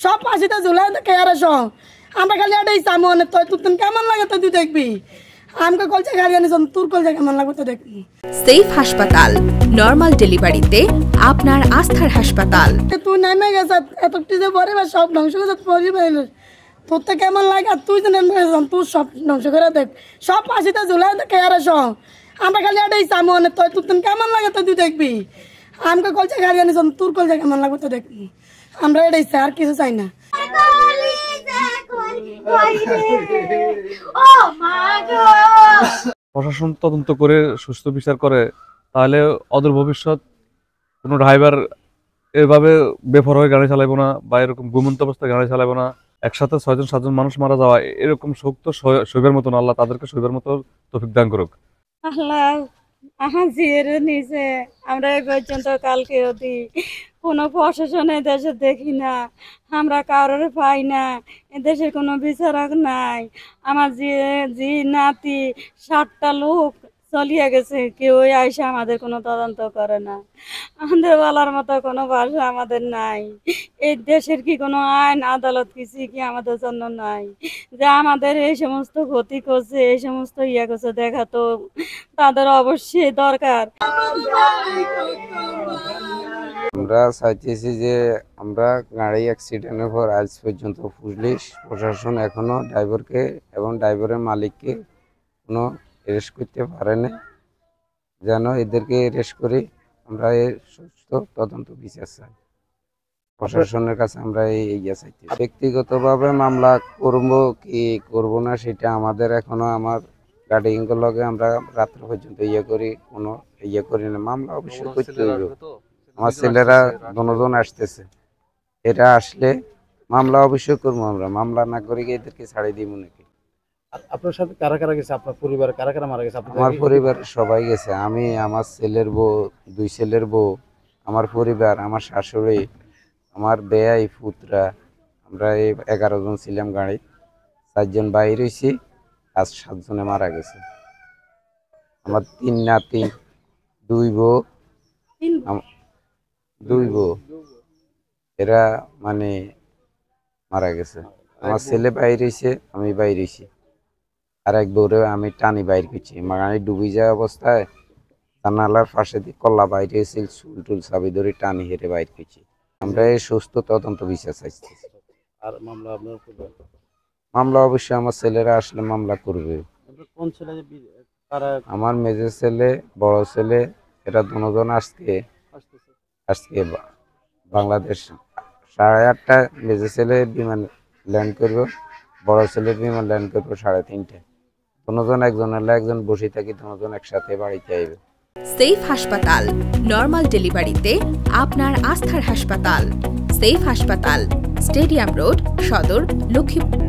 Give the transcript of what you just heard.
সব ফাঁসিতে ঝুলে কেয়ারে সহ আমরা খালি এটাই সামনে তুই কেমন লাগে তো তুই দেখবি আমাকে কলচা গাড়ি আনিস তোর কলচা কেমন লাগবে তো দেখবি। সেফ হাসপাতাল, নরমাল ডেলিভারিতে আপনার আস্থার হাসপাতাল। তুই নেমে গেছ এতটি যে পরিবার সব ধ্বংস করে পরিবার তোর তো কেমন লাগে আর তুই যে নেমে গেছ তুই সব ধ্বংস করে দেখ সব ফাঁসিতে ঝুলে কেয়ারে সহ আমরা খালি এটাই সামনে তুই কেমন লাগে তো তুই দেখবি আমাকে কলচা গাড়ি আনিস তোর কলচা কেমন লাগবে তো দেখবি। আমরা এটাই চাই আর কিছু চাই না। প্রশাসন তদন্ত করে সুস্থ বিচার করে তাহলে অদূর ভবিষ্যৎ কোনো ড্রাইভার এভাবে বেফর হয়ে গাড়ি চালাবো না বা এরকম ঘুমন্ত অবস্থায় গাড়ি চালাবো না। একসাথে 6-7 মানুষ মারা যাওয়া এরকম শোক তো সইবার মতো না। আল্লাহ তাদেরকে সইবার মতো তৌফিক দান করুক। আল্লাহ জিরে নিছে আমরা এই পর্যন্ত কালকে অতি কোনো প্রশাসনে দেশে দেখি না, আমরা কারোর পাই না, এদেশে কোনো বিচারক নাই। আমার জি নাতি 7টা লোক চলিয়ে গেছে, কেউ আইসা আমাদের কোনো তদন্ত করে না। আমাদের বলার মতো কোনো ভাষা আমাদের নাই। এই দেশের কি কোনো আইন আদালত কিছু কি আমাদের জন্য নাই যে আমাদের এই সমস্ত ক্ষতি করছে, এই সমস্ত ইয়ে করছে দেখা তো তাদের অবশ্যই দরকার। আমরা চাইতেছি যে আমরা গাড়ি অ্যাক্সিডেন্টের পর আজ পর্যন্ত পুলিশ প্রশাসন এখনো ড্রাইভারকে এবং ড্রাইভারের মালিককে কোনো অ্যারেস্ট করতে পারে না, যেন এদেরকে অ্যারেস্ট করে আমরা এর সুস্থ তদন্ত বিচার চাই। প্রশাসনের কাছে আমরা এই চাইতে ব্যক্তিগতভাবে মামলা করব কি করব না সেটা আমাদের এখনো আমার গার্ডিয়ানগুলোর লগে আমরা রাত্র পর্যন্ত করি না। মামলা অবশ্যই করতে হইব। আমার ছেলেরা দুজন আসতেছে, এটা আসলে মামলা অবশ্যই করবো। আমরা মামলা না করে এদেরকে ছাড়িয়ে দিব নাকি। আপনার সাথে কারা কারা গেছে? আপনার পরিবারে কারা কারা মারা গেছে? আমার পরিবার সবাই গেছে। আমি, আমার ছেলের বউ, 2 ছেলের বউ, আমার পরিবার, আমার শাশুড়ি, আমার বেয়াই পুত্রা, আমরা এই 11 জন ছিলাম গাড়ি। 4 জন বাইরে হয়েছি, আজ 7 জনে মারা গেছে। আমার 3 নাতি, 2 বউ, এরা মানে মারা গেছে। আমার ছেলে বাইরে হয়েছে, আমি বাইরে হয়েছি। আর এক বউরে আমি টানি বাইর করছি, গাড়ি ডুবি যায় অবস্থায় জানালার পাশে দিয়ে কল্লা বাইরে এসেছিল, চুল টুল চাবি ধরে টানি হেঁটে বাইর করছি। আমরা এই সুস্থ তদন্ত বিচার চাইছি। আর মামলা আপনার মামলা অবশ্যই আমার ছেলেরা আসলে মামলা করবে। কোন ছেলে? আমার মেজর ছেলে, বড় ছেলে, এরা দুজন আজকে বাংলাদেশ 8:30 মেজর ছেলে বিমান ল্যান্ড করবে, বড় ছেলের বিমান ল্যান্ড করবে 3:30। দুজন একজন বসে থাকি, দুজন একসাথে বাড়িতে আইবে। সেফ হাসপাতাল, নরমাল ডেলিভারিতে আপনার আস্থার হাসপাতাল। সেফ হাসপাতাল, স্টেডিয়াম রোড, সদর, লক্ষ্মীপুর।